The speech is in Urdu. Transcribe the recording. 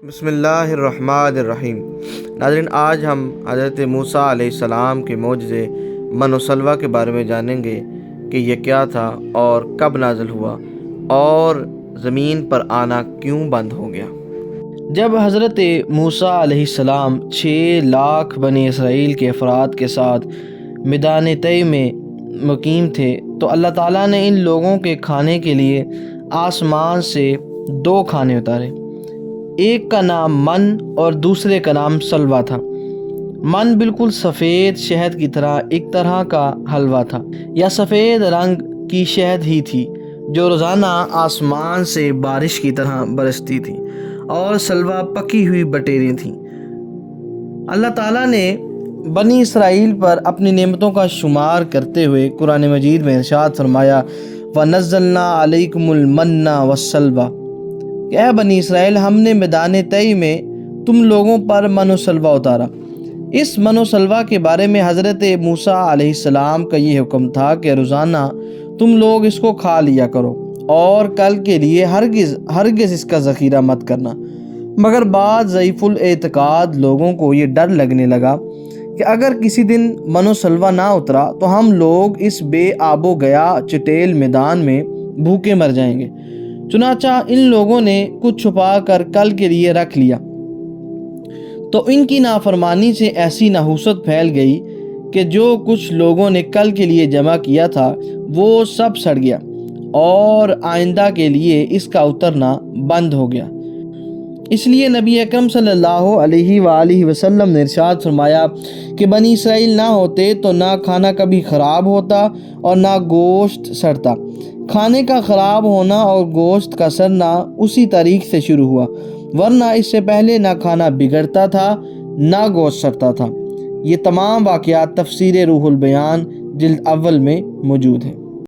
بسم اللہ الرحمن الرحیم۔ ناظرین، آج ہم حضرت موسیٰ علیہ السلام کے معجزے من و سلویٰ کے بارے میں جانیں گے کہ یہ کیا تھا اور کب نازل ہوا اور زمین پر آنا کیوں بند ہو گیا۔ جب حضرت موسیٰ علیہ السلام 6 لاکھ بنی اسرائیل کے افراد کے ساتھ میدان طے میں مقیم تھے تو اللہ تعالیٰ نے ان لوگوں کے کھانے کے لیے آسمان سے 2 کھانے اتارے۔ ایک کا نام من اور دوسرے کا نام سلویٰ تھا۔ من بالکل سفید شہد کی طرح ایک طرح کا حلوہ تھا یا سفید رنگ کی شہد ہی تھی جو روزانہ آسمان سے بارش کی طرح برستی تھی، اور سلویٰ پکی ہوئی بٹیریں تھیں۔ اللہ تعالیٰ نے بنی اسرائیل پر اپنی نعمتوں کا شمار کرتے ہوئے قرآن مجید میں ارشاد فرمایا، وَنَزَّلْنَا عَلَيْكُمُ الْمَنَّ وَالسَّلْوَىٰ، کہ اے بنی اسرائیل، ہم نے میدان طے میں تم لوگوں پر من و سلویٰ اتارا۔ اس من و سلویٰ کے بارے میں حضرت موسیٰ علیہ السلام کا یہ حکم تھا کہ روزانہ تم لوگ اس کو کھا لیا کرو اور کل کے لیے ہرگز اس کا ذخیرہ مت کرنا۔ مگر بعض ضعیف الاعتقاد لوگوں کو یہ ڈر لگنے لگا کہ اگر کسی دن من و سلویٰ نہ اترا تو ہم لوگ اس بے آب و گیا چٹیل میدان میں بھوکے مر جائیں گے۔ چنانچہ ان لوگوں نے کچھ چھپا کر کل کے لیے رکھ لیا، تو ان کی نافرمانی سے ایسی نحوست پھیل گئی کہ جو کچھ لوگوں نے کل کے لیے جمع کیا تھا وہ سب سڑ گیا اور آئندہ کے لیے اس کا اترنا بند ہو گیا۔ اس لیے نبی اکرم صلی اللہ علیہ وآلہ وسلم نے ارشاد فرمایا کہ بنی اسرائیل نہ ہوتے تو نہ کھانا کبھی خراب ہوتا اور نہ گوشت سڑتا۔ کھانے کا خراب ہونا اور گوشت کا سڑنا اسی تاریخ سے شروع ہوا، ورنہ اس سے پہلے نہ کھانا بگڑتا تھا نہ گوشت سڑتا تھا۔ یہ تمام واقعات تفسیر روح البیان جلد اول میں موجود ہیں۔